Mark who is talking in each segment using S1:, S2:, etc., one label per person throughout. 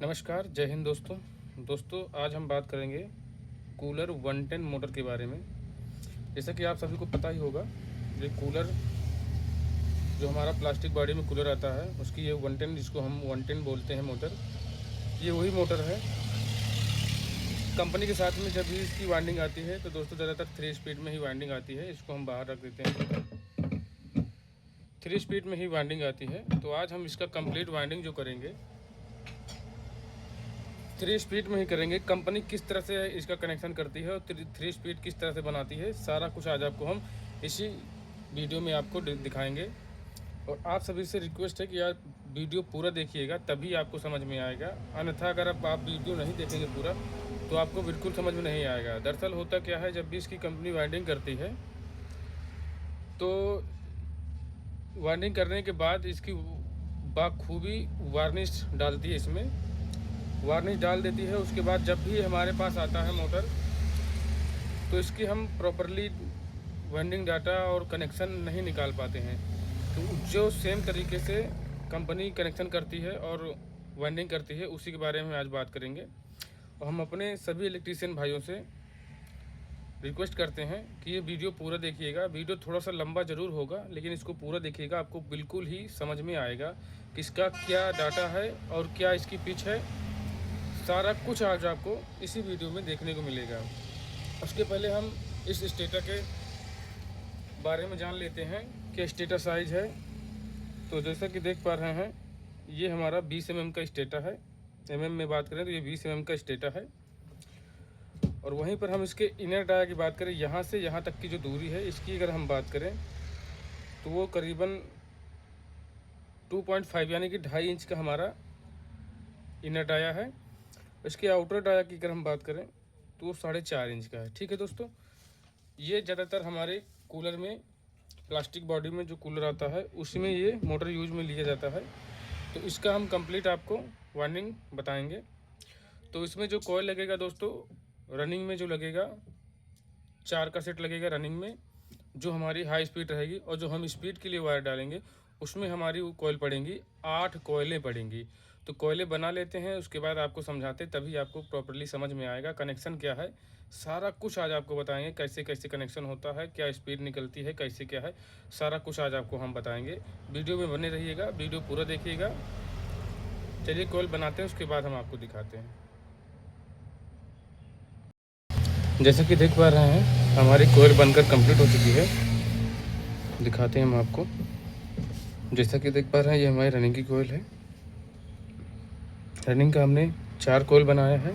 S1: नमस्कार, जय हिंद दोस्तों आज हम बात करेंगे कूलर 110 मोटर के बारे में। जैसा कि आप सभी को पता ही होगा, ये कूलर जो हमारा प्लास्टिक बॉडी में कूलर आता है उसकी ये 110, जिसको हम 110 बोलते हैं मोटर, ये वही मोटर है। कंपनी के साथ में जब भी इसकी वाइंडिंग आती है तो दोस्तों ज़्यादातर 3 स्पीड में ही वाइंडिंग आती है। इसको हम बाहर रख देते हैं, 3 स्पीड में ही वाइंडिंग आती है। तो आज हम इसका कंप्लीट वाइंडिंग जो करेंगे 3 स्पीड में ही करेंगे। कंपनी किस तरह से इसका कनेक्शन करती है और 3 स्पीड किस तरह से बनाती है, सारा कुछ आज आपको हम इसी वीडियो में आपको दिखाएंगे। और आप सभी से रिक्वेस्ट है कि यार वीडियो पूरा देखिएगा, तभी आपको समझ में आएगा। अन्यथा अगर आप वीडियो नहीं देखेंगे पूरा तो आपको बिल्कुल समझ में नहीं आएगा। दरअसल होता क्या है, जब भी इसकी कंपनी वाइंडिंग करती है तो वाइंडिंग करने के बाद इसकी बाखूबी वार्निश डालती है, इसमें वार्निश डाल देती है। उसके बाद जब भी हमारे पास आता है मोटर तो इसकी हम प्रॉपरली वाइंडिंग डाटा और कनेक्शन नहीं निकाल पाते हैं। तो जो सेम तरीके से कंपनी कनेक्शन करती है और वाइंडिंग करती है उसी के बारे में आज बात करेंगे। और हम अपने सभी इलेक्ट्रीशियन भाइयों से रिक्वेस्ट करते हैं कि ये वीडियो पूरा देखिएगा। वीडियो थोड़ा सा लंबा ज़रूर होगा लेकिन इसको पूरा देखिएगा, आपको बिल्कुल ही समझ में आएगा कि इसका क्या डाटा है और क्या इसकी पिच है। सारा कुछ आज आपको इसी वीडियो में देखने को मिलेगा। उसके पहले हम इस स्टेटर के बारे में जान लेते हैं कि स्टेटर साइज़ है। तो जैसा कि देख पा रहे हैं, ये हमारा 20 mm का स्टेटर है। mm में बात करें तो ये 20 mm का स्टेटर है। और वहीं पर हम इसके इनर डाया की बात करें, यहाँ से यहाँ तक की जो दूरी है इसकी अगर हम बात करें तो वो करीबन 2.5 यानी कि 2.5 इंच का हमारा इनर डाया है। इसके आउटर डाया की अगर हम बात करें तो वो 4.5 इंच का है। ठीक है दोस्तों, ये ज़्यादातर हमारे कूलर में, प्लास्टिक बॉडी में जो कूलर आता है उसमें ये मोटर यूज में लिया जाता है। तो इसका हम कंप्लीट आपको वाइंडिंग बताएंगे। तो इसमें जो कॉइल लगेगा दोस्तों, रनिंग में जो लगेगा 4 का सेट लगेगा रनिंग में, जो हमारी हाई स्पीड रहेगी। और जो हम स्पीड के लिए वायर डालेंगे उसमें हमारी वो कॉइल पड़ेंगी, 8 कॉइलें पड़ेंगी। तो कॉइलें बना लेते हैं, उसके बाद आपको समझाते, तभी आपको प्रॉपर्ली समझ में आएगा कनेक्शन क्या है। सारा कुछ आज आपको बताएंगे, कैसे कैसे कनेक्शन होता है, क्या स्पीड निकलती है, कैसे क्या है, सारा कुछ आज आपको हम बताएंगे। वीडियो में बने रहिएगा, वीडियो पूरा देखिएगा। चलिए कॉइल बनाते हैं, उसके बाद हम आपको दिखाते हैं। जैसा कि देख पा रहे हैं, हमारी कॉइल बनकर कंप्लीट हो चुकी है। दिखाते हैं हम आपको। जैसा कि देख पा रहे हैं, ये हमारी रनिंग की कॉइल है। रनिंग का हमने 4 कॉइल बनाया है,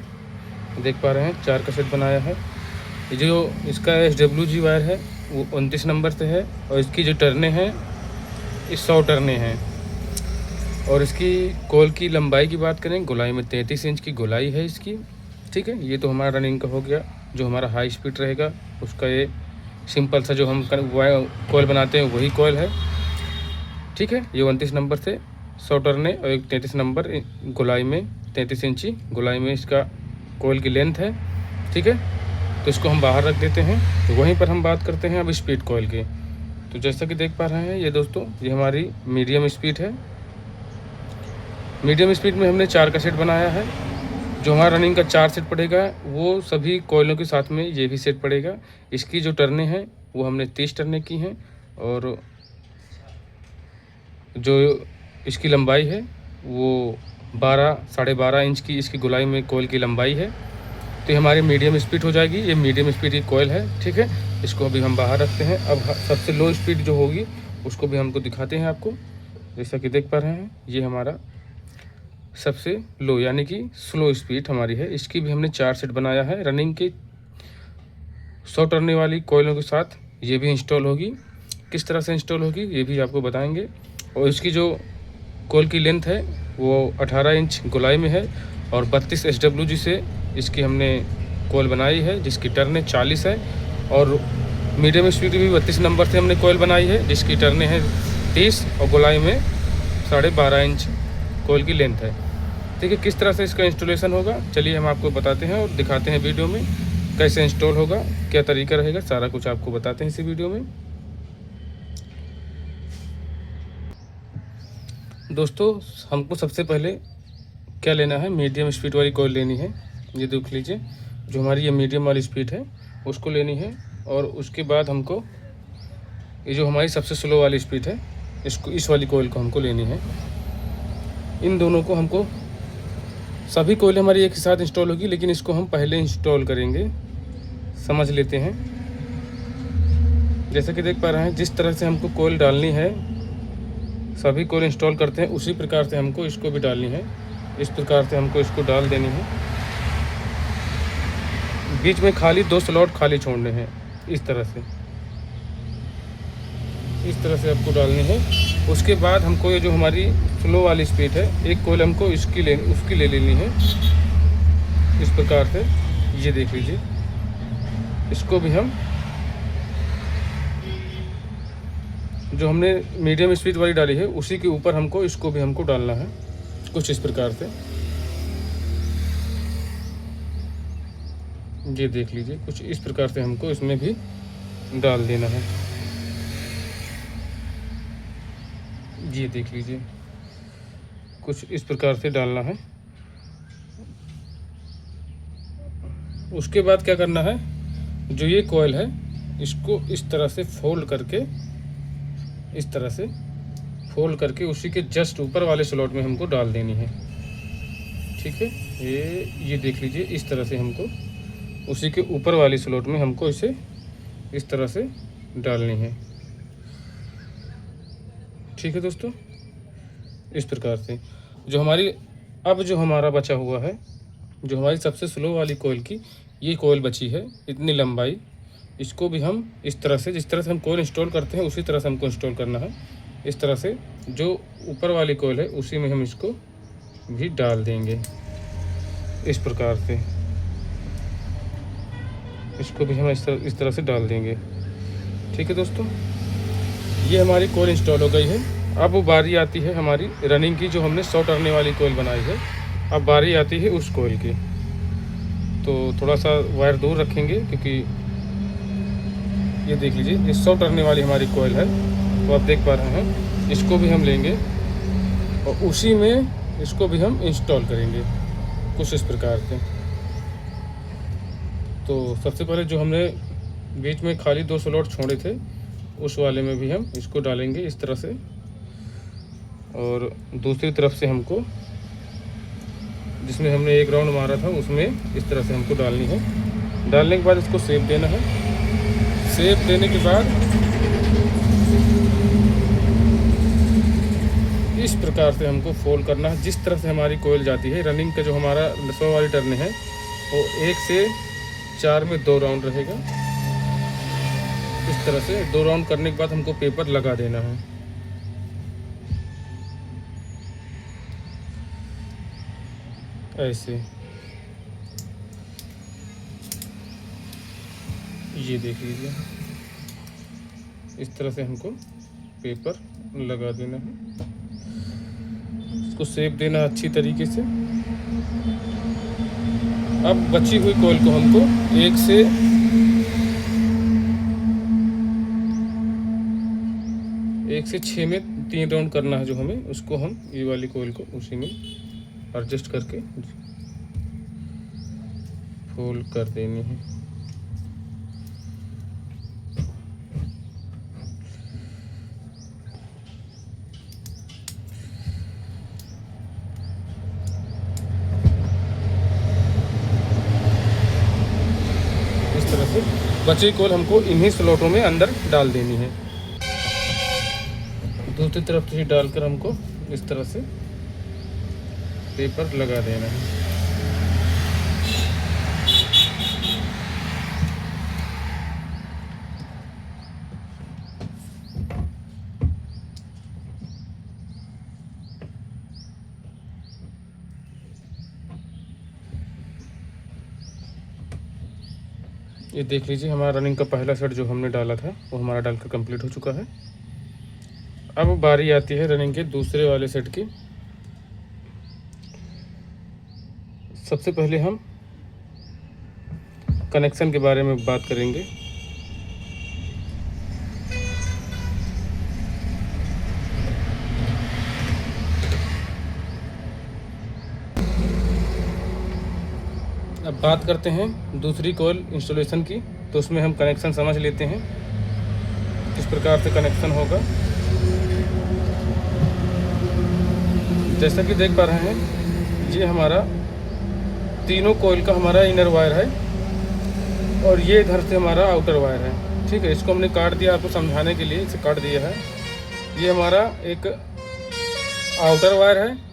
S1: देख पा रहे हैं 4 का सेट बनाया है। ये जो इसका SWG वायर है वो 29 नंबर से है। और इसकी जो टर्नें हैं ये 100 टर्नें हैं। और इसकी कॉइल की लंबाई की बात करें, गोलाई में 33 इंच की गोलाई है इसकी। ठीक है, ये तो हमारा रनिंग का हो गया। जो हमारा हाई स्पीड रहेगा उसका ये सिंपल सा जो हम कॉइल बनाते हैं वही कॉइल है। ठीक है, ये 29 नंबर से 100 टर्ने और एक 33 नंबर गोलाई में, 33 इंची गोलाई में इसका कॉइल की लेंथ है। ठीक है, तो इसको हम बाहर रख देते हैं। तो वहीं पर हम बात करते हैं अब स्पीड कॉइल की। तो जैसा कि देख पा रहे हैं ये दोस्तों, ये हमारी मीडियम स्पीड है। मीडियम स्पीड में हमने 4 का सेट बनाया है। जो हमारा रनिंग का 4 सेट पड़ेगा वो सभी कॉइलों के साथ में ये भी सेट पड़ेगा। इसकी जो टर्नें हैं वो हमने 30 टर्नें की हैं। और जो इसकी लंबाई है वो 12.5 इंच की इसकी गोलाई में कॉइल की लंबाई है। तो ये हमारी मीडियम स्पीड हो जाएगी। ये मीडियम स्पीड की कॉइल है। ठीक है, इसको अभी हम बाहर रखते हैं। अब सबसे लो स्पीड जो होगी उसको भी हमको दिखाते हैं आपको। जैसा कि देख पा रहे हैं, ये हमारा सबसे लो यानी कि स्लो स्पीड हमारी है। इसकी भी हमने 4 सेट बनाया है। रनिंग के 100 टर्ने वाली कॉइलों के साथ ये भी इंस्टॉल होगी। किस तरह से इंस्टॉल होगी ये भी आपको बताएंगे। और इसकी जो कॉइल की लेंथ है वो 18 इंच गोलाई में है। और 32 SWG से इसकी हमने कॉइल बनाई है, जिसकी टर्ने 40 है। और मीडियम स्पीड भी 32 नंबर से हमने कॉइल बनाई है, जिसकी टर्ने हैं 30 और गोलाई में 12.5 इंच कॉइल की लेंथ है। ठीक है, किस तरह से इसका इंस्टॉलेशन होगा चलिए हम आपको बताते हैं और दिखाते हैं वीडियो में कैसे इंस्टॉल होगा, क्या तरीका रहेगा, सारा कुछ आपको बताते हैं इसी वीडियो में। दोस्तों हमको सबसे पहले क्या लेना है, मीडियम स्पीड वाली कॉइल लेनी है। ये देख लीजिए, जो हमारी ये मीडियम वाली स्पीड है उसको लेनी है। और उसके बाद हमको ये जो हमारी सबसे स्लो वाली स्पीड है इसको, इस वाली कॉइल को हमको लेनी है। इन दोनों को हमको, सभी कॉइल हमारी एक ही साथ इंस्टॉल होगी, लेकिन इसको हम पहले इंस्टॉल करेंगे। समझ लेते हैं। जैसे कि देख पा रहे हैं, जिस तरह से हमको कॉइल डालनी है, सभी कॉइल इंस्टॉल करते हैं उसी प्रकार से हमको इसको भी डालनी है। इस प्रकार से हमको इसको डाल देनी है। बीच में खाली 2 स्लॉट खाली छोड़ने हैं। इस तरह से आपको डालनी है। उसके बाद हमको ये जो हमारी स्लो वाली स्पीड है, एक कॉइल हमको उसकी ले लेनी है। इस प्रकार से ये देख लीजिए, इसको भी हम, जो हमने मीडियम स्पीड वाली डाली है उसी के ऊपर हमको इसको भी हमको डालना है, कुछ इस प्रकार से। ये देख लीजिए, कुछ इस प्रकार से हमको इसमें भी डाल देना है। ये देख लीजिए, कुछ इस प्रकार से डालना है। उसके बाद क्या करना है, जो ये कॉइल है इसको इस तरह से फोल्ड करके, इस तरह से फोल्ड करके उसी के जस्ट ऊपर वाले स्लॉट में हमको डाल देनी है। ठीक है, ये देख लीजिए, इस तरह से हमको उसी के ऊपर वाली स्लॉट में हमको इसे इस तरह से डालनी है। ठीक है दोस्तों, इस प्रकार से जो हमारी, अब जो हमारा बचा हुआ है, जो हमारी सबसे स्लो वाली कॉइल की ये कॉइल बची है, इतनी लंबाई, इसको भी हम इस तरह से, जिस तरह से हम कॉइल इंस्टॉल करते हैं उसी तरह से हमको इंस्टॉल करना है। इस तरह से जो ऊपर वाली कॉइल है उसी में हम इसको भी डाल देंगे। इस प्रकार से इसको भी हम इस तरह से डाल देंगे। ठीक है दोस्तों, ये हमारी कॉइल इंस्टॉल हो गई है। अब वो बारी आती है हमारी रनिंग की, जो हमने 100 टर्ने वाली कॉइल बनाई है। अब बारी आती है उस कॉइल की। तो थोड़ा सा वायर दूर रखेंगे, क्योंकि ये देख लीजिए, ये 100 टर्ने वाली हमारी कॉइल है, तो आप देख पा रहे हैं। इसको भी हम लेंगे और उसी में इसको भी हम इंस्टॉल करेंगे, कुछ इस प्रकार से। तो सबसे पहले जो हमने बीच में खाली 2 स्लॉट छोड़े थे, उस वाले में भी हम इसको डालेंगे इस तरह से। और दूसरी तरफ से हमको, जिसमें हमने 1 राउंड मारा था, उसमें इस तरह से हमको डालनी है। डालने के बाद इसको शेप देना है। शेप देने के बाद इस प्रकार से हमको फोल्ड करना है। जिस तरह से हमारी कॉइल जाती है, रनिंग का जो हमारा 100 वाली टर्न है वो 1 से 4 में 2 राउंड रहेगा। इस तरह से 2 राउंड करने के बाद हमको पेपर लगा देना है। ऐसे ये देख लीजिए, इस तरह से हमको पेपर लगा देना है। इसको शेप देना अच्छी तरीके से। अब बची हुई कॉइल को हमको 1 से 6 में 3 राउंड करना है। जो हमें उसको हम ये वाली कॉइल को उसी में एडजस्ट करके फोल्ड कर देनी है। इस तरह से बची कॉइल हमको इन्हीं स्लॉटों में अंदर डाल देनी है। दूसरी तरफ से डालकर हमको इस तरह से पेपर लगा देना है। ये देख लीजिए, हमारा रनिंग का पहला सेट जो हमने डाला था वो हमारा डालकर कंप्लीट हो चुका है। अब बारी आती है रनिंग के दूसरे वाले सेट की। सबसे पहले हम कनेक्शन के बारे में बात करेंगे। अब बात करते हैं दूसरी कॉइल इंस्टॉलेशन की। तो उसमें हम कनेक्शन समझ लेते हैं किस प्रकार से कनेक्शन होगा। जैसा कि देख पा रहे हैं, ये हमारा तीनों कॉइल का हमारा इनर वायर है और ये इधर से हमारा आउटर वायर है। ठीक है, इसको हमने काट दिया आपको समझाने के लिए, इसे काट दिया है। ये हमारा एक आउटर वायर है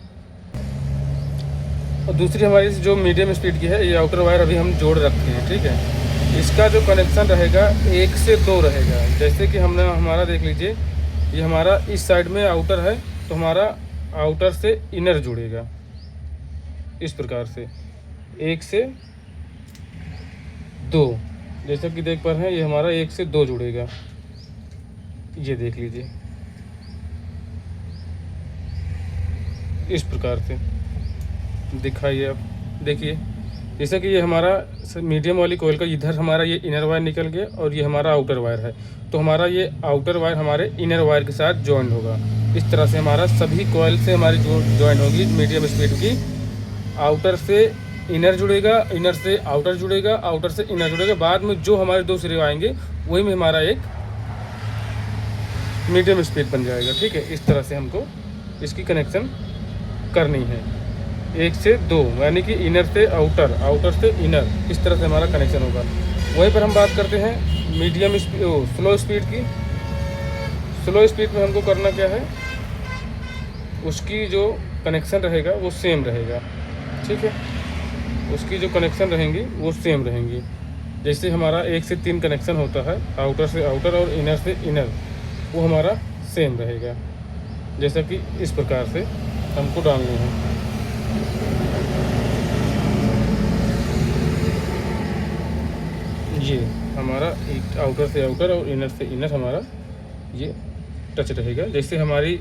S1: और दूसरी हमारी जो मीडियम स्पीड की है, ये आउटर वायर अभी हम जोड़ रखे हैं। ठीक है, इसका जो कनेक्शन रहेगा 1 से 2 रहेगा। जैसे कि हमने हमारा देख लीजिए, ये हमारा इस साइड में आउटर है तो हमारा आउटर से इनर जुड़ेगा इस प्रकार से 1 से 2। जैसा कि देख पा रहे हैं, ये हमारा 1 से 2 जुड़ेगा। ये देख लीजिए इस प्रकार से दिखाइए आप, देखिए। जैसा कि ये हमारा मीडियम वाली कोयल का इधर हमारा ये इनर वायर निकल गया और ये हमारा आउटर वायर है, तो हमारा ये आउटर वायर हमारे इनर वायर के साथ जॉइंट होगा। इस तरह से हमारा सभी कोयल से हमारी जॉइंट होगी मीडियम स्पीड की। आउटर से इनर जुड़ेगा, इनर से आउटर जुड़ेगा, आउटर से इनर जुड़ेगा। बाद में जो हमारे 2 सिरे आएंगे वही में हमारा एक मीडियम स्पीड बन जाएगा। ठीक है, इस तरह से हमको इसकी कनेक्शन करनी है 1 से 2, यानी कि इनर से आउटर, आउटर से इनर, इस तरह से हमारा कनेक्शन होगा। वहीं पर हम बात करते हैं मीडियम स्लो स्पीड की। स्लो स्पीड में हमको करना क्या है, उसकी जो कनेक्शन रहेगा वो सेम रहेगा। ठीक है, उसकी जो कनेक्शन रहेंगी वो सेम रहेंगी। जैसे हमारा 1 से 3 कनेक्शन होता है, आउटर से आउटर और इनर से इनर, वो हमारा सेम रहेगा। जैसा कि इस प्रकार से हमको डालनी है। ये हमारा आउटर से आउटर और इनर से इनर हमारा ये टच रहेगा। जैसे हमारी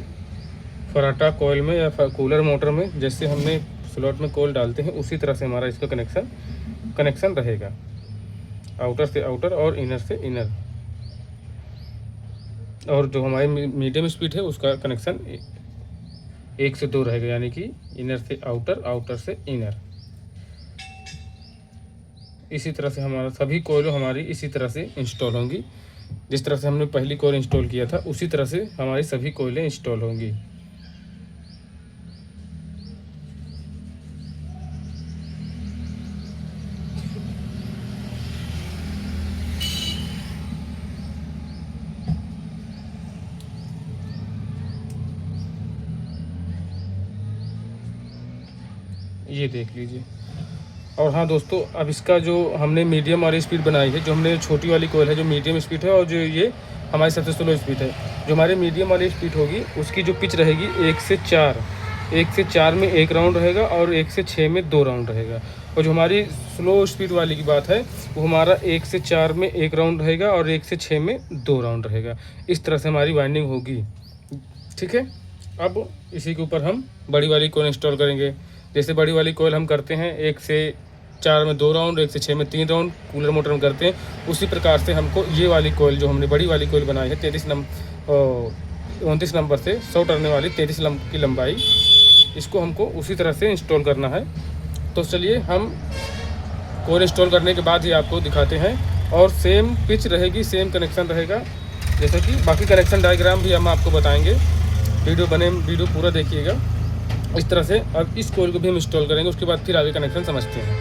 S1: फराटा कॉइल में या कूलर मोटर में जैसे हमने स्लॉट में कॉइल डालते हैं, उसी तरह से हमारा इसका कनेक्शन रहेगा, आउटर से आउटर और इनर से इनर। और जो हमारी मीडियम स्पीड है उसका कनेक्शन 1 से 2 रहेगा, यानी कि इनर से आउटर, आउटर से इनर। इसी तरह से हमारा सभी कॉइल हमारी इसी तरह से इंस्टॉल होंगी। जिस तरह से हमने पहली कॉइल इंस्टॉल किया था उसी तरह से हमारी सभी कॉइलें इंस्टॉल होंगी। ये देख लीजिए। और हाँ दोस्तों, अब इसका जो हमने मीडियम वाली स्पीड बनाई है, जो हमने छोटी वाली कोयल है जो मीडियम स्पीड है, और जो ये हमारी सबसे स्लो स्पीड है, जो हमारी मीडियम वाली स्पीड होगी उसकी जो पिच रहेगी 1 से 4, 1 से 4 में 1 राउंड रहेगा और 1 से 6 में 2 राउंड रहेगा। और जो हमारी स्लो स्पीड वाली की बात है वो हमारा 1 से 4 में 1 राउंड रहेगा और 1 से 6 में 2 राउंड रहेगा। इस तरह से हमारी वाइंडिंग होगी। ठीक है, अब इसी के ऊपर हम बड़ी वाली कोयल इंस्टॉल करेंगे। जैसे बड़ी वाली कोयल हम करते हैं 1 से 4 में 2 राउंड, 1 से 6 में 3 राउंड कूलर मोटर में करते हैं, उसी प्रकार से हमको ये वाली कोयल जो हमने बड़ी वाली कोयल बनाई है 29 नंबर से 100 टर्ने वाली 33 की लंबाई, इसको हमको उसी तरह से इंस्टॉल करना है। तो चलिए हम कोयल इंस्टॉल करने के बाद ही आपको दिखाते हैं। और सेम पिच रहेगी, सेम कनेक्शन रहेगा, जैसे कि बाकी कनेक्शन डायग्राम भी हम आपको बताएंगे। वीडियो पूरा देखिएगा। इस तरह से अब इस कोयल को भी हम इंस्टॉल करेंगे, उसके बाद फिर आगे कनेक्शन समझते हैं।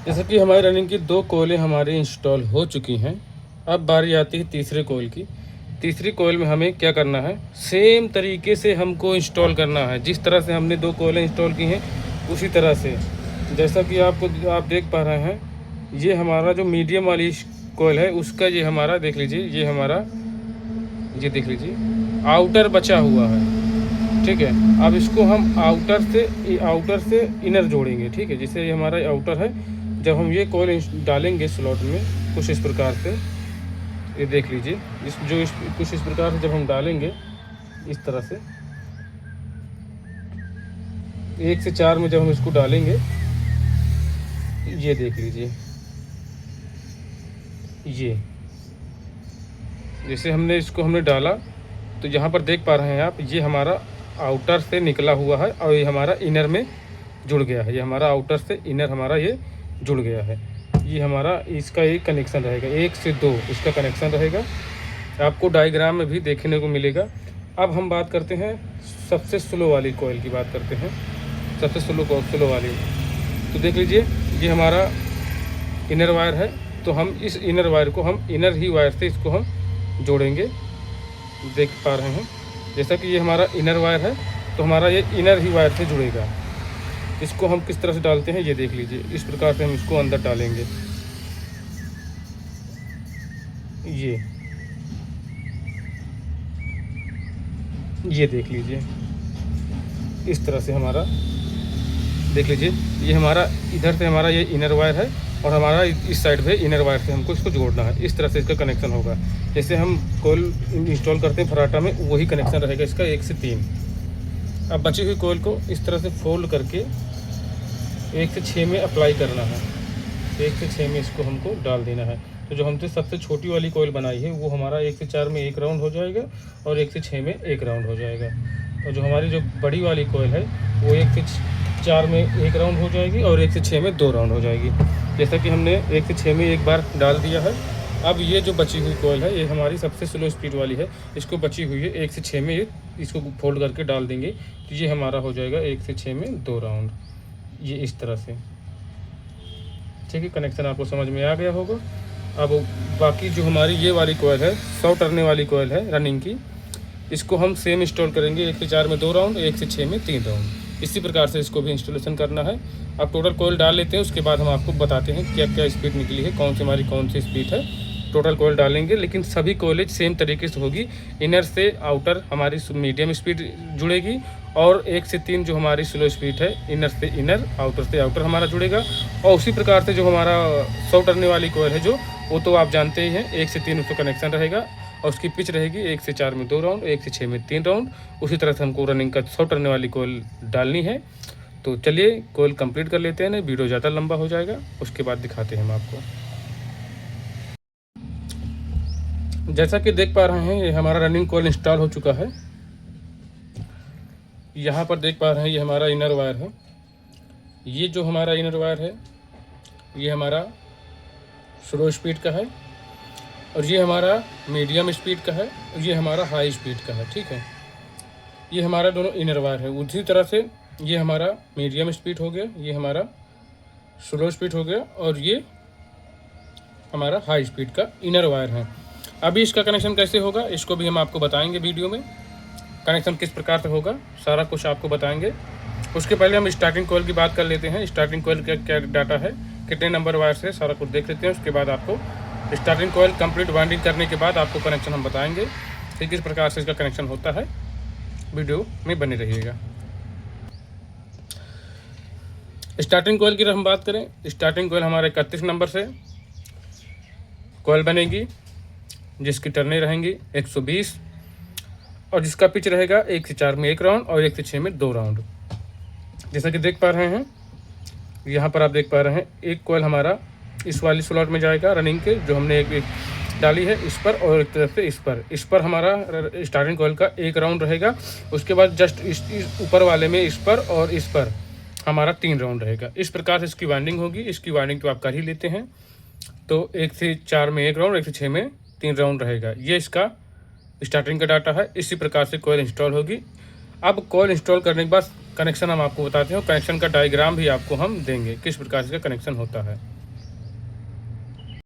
S1: जैसे कि हमारी रनिंग की 2 कोयलें हमारी इंस्टॉल हो चुकी हैं। अब बारी आती है तीसरे कोयल की। तीसरी कोयल में हमें क्या करना है, सेम तरीके से हमको इंस्टॉल करना है। जिस तरह से हमने 2 कोयलें इंस्टॉल की हैं उसी तरह से, जैसा कि आप देख पा रहे हैं, ये हमारा जो मीडियम वाली कोयल है उसका ये हमारा देख लीजिए, ये देख लीजिए आउटर बचा हुआ है। ठीक है, अब इसको हम आउटर से इनर जोड़ेंगे। ठीक है, जैसे ये हमारा आउटर है, जब हम ये कोयल डालेंगे स्लॉट में कुछ इस प्रकार से, ये देख लीजिए कुछ इस प्रकार से जब हम डालेंगे इस तरह से 1 से 4 में जब हम इसको डालेंगे, ये देख लीजिए, ये जैसे हमने डाला तो यहाँ पर देख पा रहे हैं आप, ये हमारा आउटर से निकला हुआ है और ये हमारा इनर में जुड़ गया है। ये हमारा आउटर से इनर हमारा ये जुड़ गया है। ये हमारा इसका एक कनेक्शन रहेगा, 1 से 2 इसका कनेक्शन रहेगा, आपको डायग्राम में भी देखने को मिलेगा। अब हम बात करते हैं सबसे स्लो वाली कॉइल की बात करते हैं, सबसे स्लो वाली। तो देख लीजिए, ये हमारा इनर वायर है, तो हम इस इनर वायर को हम इनर ही वायर से इसको हम जोड़ेंगे। देख पा रहे हैं, जैसा कि ये हमारा इनर वायर है, तो हमारा ये इनर ही वायर से जुड़ेगा। इसको हम किस तरह से डालते हैं ये देख लीजिए। इस प्रकार से हम इसको अंदर डालेंगे। ये देख लीजिए, इस तरह से हमारा देख लीजिए, ये हमारा इधर से हमारा ये इनर वायर है और हमारा इस साइड पे इनर वायर से हमको इसको जोड़ना है। इस तरह से इसका कनेक्शन होगा। जैसे हम कोयल इंस्टॉल करते हैं फराटा में, वही कनेक्शन रहेगा इसका 1 से 3। अब बची हुई कोयल को इस तरह से फोल्ड करके 1 से 6 में अप्लाई करना है। 1 से 6 में इसको हमको डाल देना है। तो जो हमसे सबसे छोटी वाली कोयल बनाई है वो हमारा 1 से 4 में 1 राउंड हो जाएगा और 1 से 6 में 1 राउंड हो जाएगा। और जो हमारी जो बड़ी वाली कोयल है वो 1 से 4 में 1 राउंड हो जाएगी और 1 से 6 में 2 राउंड हो जाएगी। जैसा कि हमने 1 से 6 में एक बार डाल दिया है। अब ये जो बची हुई कोयल है ये हमारी सबसे स्लो स्पीड वाली है। इसको बची हुई है 1 से 6 में इसको फोल्ड करके डाल देंगे, तो ये हमारा हो जाएगा 1 से 6 में 2 राउंड। ये इस तरह से, ठीक है। कनेक्शन आपको समझ में आ गया होगा। अब बाकी जो हमारी ये वाली कोयल है, 100 टर्ने वाली कोयल है रनिंग की, इसको हम सेम इंस्टॉल करेंगे। 1 से 4 में 2 राउंड, 1 से 6 में 3 राउंड। इसी प्रकार से इसको भी इंस्टॉलेशन करना है। अब टोटल कोयल डाल लेते हैं, उसके बाद हम आपको बताते हैं क्या क्या स्पीड निकली है, कौन सी स्पीड है। टोटल कोयल डालेंगे, लेकिन सभी कोयलेज सेम तरीके से होगी। इनर से आउटर हमारी मीडियम स्पीड जुड़ेगी और 1 से 3 जो हमारी स्लो स्पीड है, इनर से इनर, आउटर से आउटर हमारा जुड़ेगा। और उसी प्रकार से जो हमारा 100 टर्ने वाली कोयल है, जो वो तो आप जानते ही हैं, 1 से 3 उसका कनेक्शन रहेगा और उसकी पिच रहेगी 1 से 4 में 2 राउंड, 1 से 6 में 3 राउंड। उसी तरह से हमको रनिंग का 100 टर्ने वाली कोयल डालनी है। तो चलिए कोयल कंप्लीट कर लेते हैं, नहीं वीडियो ज़्यादा लंबा हो जाएगा, उसके बाद दिखाते हैं हम आपको। जैसा कि देख पा रहे हैं, ये हमारा रनिंग कोयल इंस्टॉल हो चुका है। यहाँ पर देख पा रहे हैं ये हमारा इनर वायर है। ये जो हमारा इनर वायर है ये हमारा स्लो स्पीड का है और ये हमारा मीडियम स्पीड का है और ये हमारा हाई स्पीड का है, ठीक है। ये हमारा दोनों इनर वायर है। उसी तरह से ये हमारा मीडियम स्पीड हो गया, ये हमारा स्लो स्पीड हो गया और ये हमारा हाई स्पीड का इनर वायर है। अभी इसका कनेक्शन कैसे होगा इसको भी हम आपको बताएंगे वीडियो में। कनेक्शन किस प्रकार से होगा सारा कुछ आपको बताएंगे। उसके पहले हम स्टार्टिंग कोयल की बात कर लेते हैं। स्टार्टिंग कोयल का क्या डाटा है, कितने नंबर वायर से, सारा कुछ देख लेते हैं। उसके बाद आपको स्टार्टिंग कोयल कंप्लीट वाइंडिंग करने के बाद आपको कनेक्शन हम बताएंगे कि किस प्रकार से इसका कनेक्शन होता है। वीडियो में बने रहिएगा। स्टार्टिंग कोयल की हम बात करें, स्टार्टिंग कोयल हमारे 31 नंबर से कोयल बनेगी, जिसकी टर्नें रहेंगी 120 और जिसका पिच रहेगा 1 से 4 में 1 राउंड और 1 से 6 में 2 राउंड। जैसा कि देख पा रहे हैं, यहाँ पर आप देख पा रहे हैं एक कोयल हमारा इस वाली स्लॉट में जाएगा रनिंग के, जो हमने एक डाली है इस पर, और एक तरफ से इस पर हमारा स्टार्टिंग कोयल का 1 राउंड रहेगा। उसके बाद जस्ट इस ऊपर वाले में इस पर और इस पर हमारा 3 राउंड रहेगा। इस प्रकार से इसकी वाइंडिंग होगी। इसकी वाइंडिंग तो आप कर ही लेते हैं। तो 1 से 4 में 1 राउंड, 1 से 6 में 3 राउंड रहेगा। ये इसका स्टार्टिंग का डाटा है। इसी प्रकार से कोयल इंस्टॉल होगी। अब कोयल इंस्टॉल करने के बाद कनेक्शन हम आपको बताते हैं। कनेक्शन का डायग्राम भी आपको हम देंगे, किस प्रकार से कनेक्शन होता है।